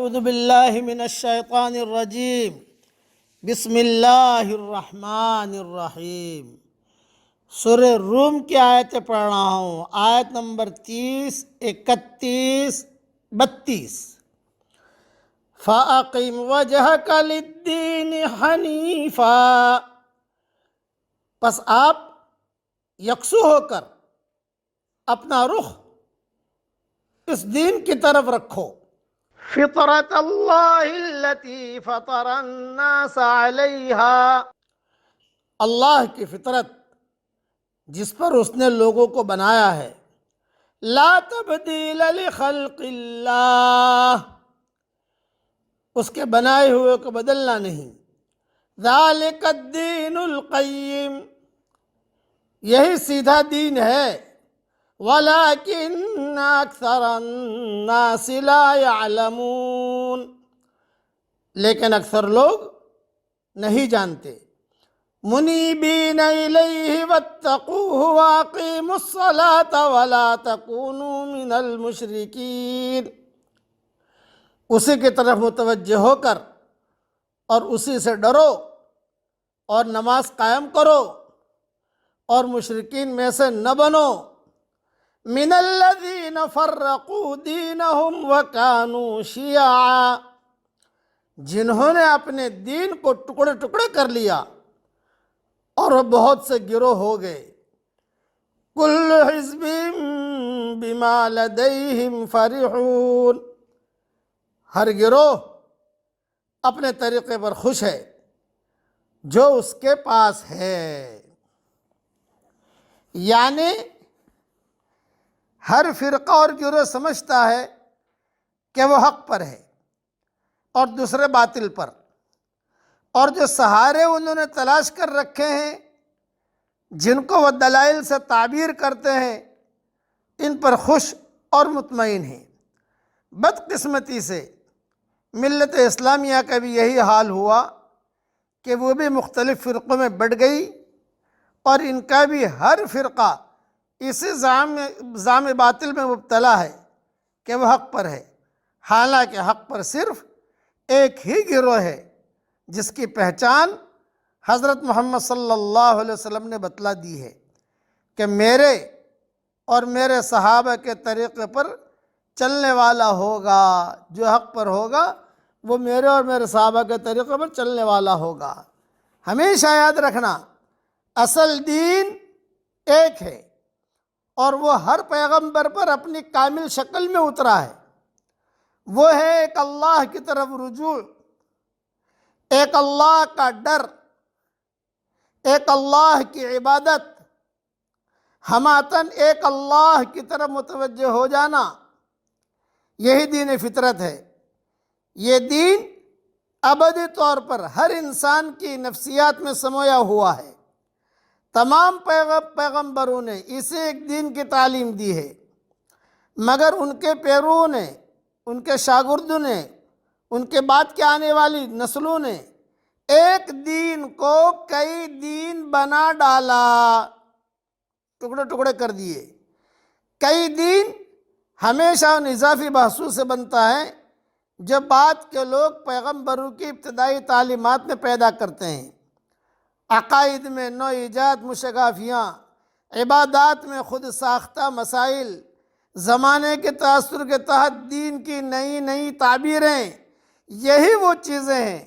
اعوذ باللہ من الشیطان الرجیم بسم اللہ الرحمن الرحیم۔ سورہ روم کی آیتیں پڑھ رہا ہوں، آیت نمبر 30، 31، 32۔ فَأَقِمْ وَجْهَكَ لِلدِّينِ حَنِيفًا، پس آپ یکسو ہو کر اپنا رخ اس دین کی طرف رکھو۔ فطرت اللہ التي فطر الناس علیہا، اللہ کی فطرت جس پر اس نے لوگوں کو بنایا ہے۔ لا تبدیل لخلق اللہ، اس کے بنائے ہوئے کو بدلنا نہیں۔ ذالک الدین القیم، یہی سیدھا دین ہے۔ وَلَكِنَّ أَكْثَرَ النَّاسِ لَا يَعْلَمُونَ، لیکن اکثر لوگ نہیں جانتے۔ مُنِيبِينَ إِلَيْهِ وَاتَّقُوهُ وَأَقِيمُوا الصَّلَاةَ وَلَا تَكُونُوا مِنَ الْمُشْرِكِينَ، اسی کی طرف متوجہ ہو کر اور اسی سے ڈرو اور نماز قائم کرو اور مشرکین میں سے نہ بنو۔ من الذین فرقوا دینہم وکانوا شیعا، جنہوں نے اپنے دین کو ٹکڑے ٹکڑے کر لیا اور وہ بہت سے گروہ ہو گئے۔ کل حزب بما لدیہم فرحون، ہر گروہ اپنے طریقے پر خوش ہے جو اس کے پاس ہے۔ یعنی ہر فرقہ اور گروہ سمجھتا ہے کہ وہ حق پر ہے اور دوسرے باطل پر، اور جو سہارے انہوں نے تلاش کر رکھے ہیں، جن کو وہ دلائل سے تعبیر کرتے ہیں، ان پر خوش اور مطمئن ہیں۔ بدقسمتی سے ملت اسلامیہ کا بھی یہی حال ہوا کہ وہ بھی مختلف فرقوں میں بٹ گئی، اور ان کا بھی ہر فرقہ اسی زعم باطل میں مبتلا ہے کہ وہ حق پر ہے، حالانکہ حق پر صرف ایک ہی گروہ ہے جس کی پہچان حضرت محمد صلی اللہ علیہ وسلم نے بتلا دی ہے کہ میرے اور میرے صحابہ کے طریقے پر چلنے والا ہوگا، جو حق پر ہوگا وہ میرے اور میرے صحابہ کے طریقے پر چلنے والا ہوگا۔ ہمیشہ یاد رکھنا، اصل دین ایک ہے اور وہ ہر پیغمبر پر اپنی کامل شکل میں اترا ہے۔ وہ ہے ایک اللہ کی طرف رجوع، ایک اللہ کا ڈر، ایک اللہ کی عبادت، ہماتن ایک اللہ کی طرف متوجہ ہو جانا، یہی دین فطرت ہے۔ یہ دین ابدی طور پر ہر انسان کی نفسیات میں سمویا ہوا ہے۔ تمام پیغمبروں نے اسی ایک دین کی تعلیم دی ہے، مگر ان کے پیرووں نے، ان کے شاگردوں نے، ان کے بعد کے آنے والی نسلوں نے ایک دین کو کئی دین بنا ڈالا، ٹکڑے ٹکڑے کر دیے۔ کئی دین ہمیشہ ان اضافی بحثوں سے بنتا ہے جو بعد کے لوگ پیغمبروں کی ابتدائی تعلیمات میں پیدا کرتے ہیں۔ عقائد میں نو ایجاد مشگافیاں، عبادات میں خود ساختہ مسائل، زمانے کے تاثر کے تحت دین کی نئی نئی تعبیریں، یہی وہ چیزیں ہیں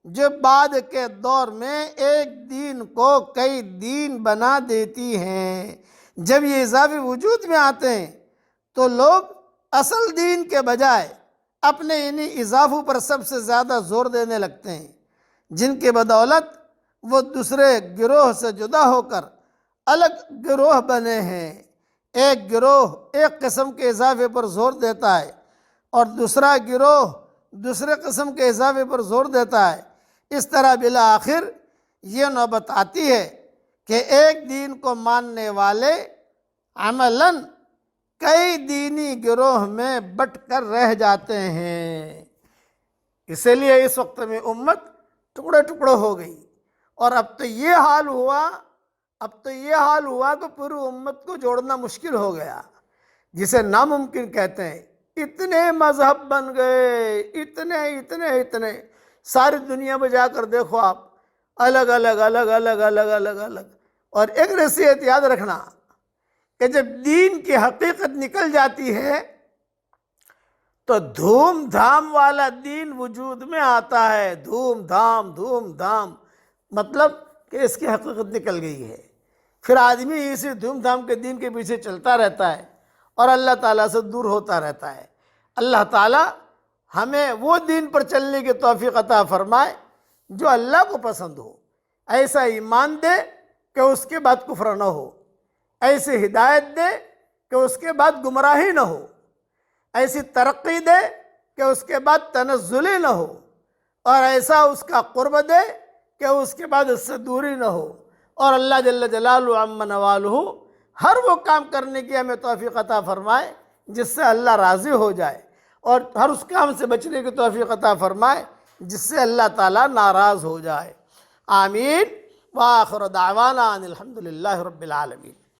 جو بعد کے دور میں ایک دین کو کئی دین بنا دیتی ہیں۔ جب یہ اضافی وجود میں آتے ہیں تو لوگ اصل دین کے بجائے اپنے انہی اضافوں پر سب سے زیادہ زور دینے لگتے ہیں، جن کی بدولت وہ دوسرے گروہ سے جدا ہو کر الگ گروہ بنے ہیں۔ ایک گروہ ایک قسم کے اضافے پر زور دیتا ہے اور دوسرا گروہ دوسرے قسم کے اضافے پر زور دیتا ہے۔ اس طرح بالآخر یہ نوبت آتی ہے کہ ایک دین کو ماننے والے عملاً کئی دینی گروہ میں بٹ کر رہ جاتے ہیں۔ اسی لیے اس وقت میں امت ٹکڑے ٹکڑے ہو گئی، اور اب تو یہ حال ہوا کہ پوری امت کو جوڑنا مشکل ہو گیا، جسے ناممکن کہتے ہیں۔ اتنے مذہب بن گئے، اتنے ساری دنیا میں جا کر دیکھو آپ، الگ الگ۔ اور ایک نصیحت یاد رکھنا کہ جب دین کی حقیقت نکل جاتی ہے تو دھوم دھام والا دین وجود میں آتا ہے، دھوم دھام، مطلب کہ اس کی حقیقت نکل گئی ہے، پھر آدمی اسی دھوم دھام کے دین کے پیچھے چلتا رہتا ہے اور اللہ تعالیٰ سے دور ہوتا رہتا ہے۔ اللہ تعالیٰ ہمیں وہ دین پر چلنے کی توفیق عطا فرمائے جو اللہ کو پسند ہو، ایسا ایمان دے کہ اس کے بعد کفر نہ ہو، ایسی ہدایت دے کہ اس کے بعد گمراہی نہ ہو، ایسی ترقی دے کہ اس کے بعد تنزلی نہ ہو، اور ایسا اس کا قرب دے کہ اس کے بعد اس سے دوری نہ ہو، اور اللہ جل جلالہ عم نوالہ ہر وہ کام کرنے کی ہمیں توفیق عطا فرمائے جس سے اللہ راضی ہو جائے، اور ہر اس کام سے بچنے کی توفیق عطا فرمائے جس سے اللہ تعالیٰ ناراض ہو جائے۔ آمین۔ وآخر دعوانا ان الحمد للہ رب العالمین۔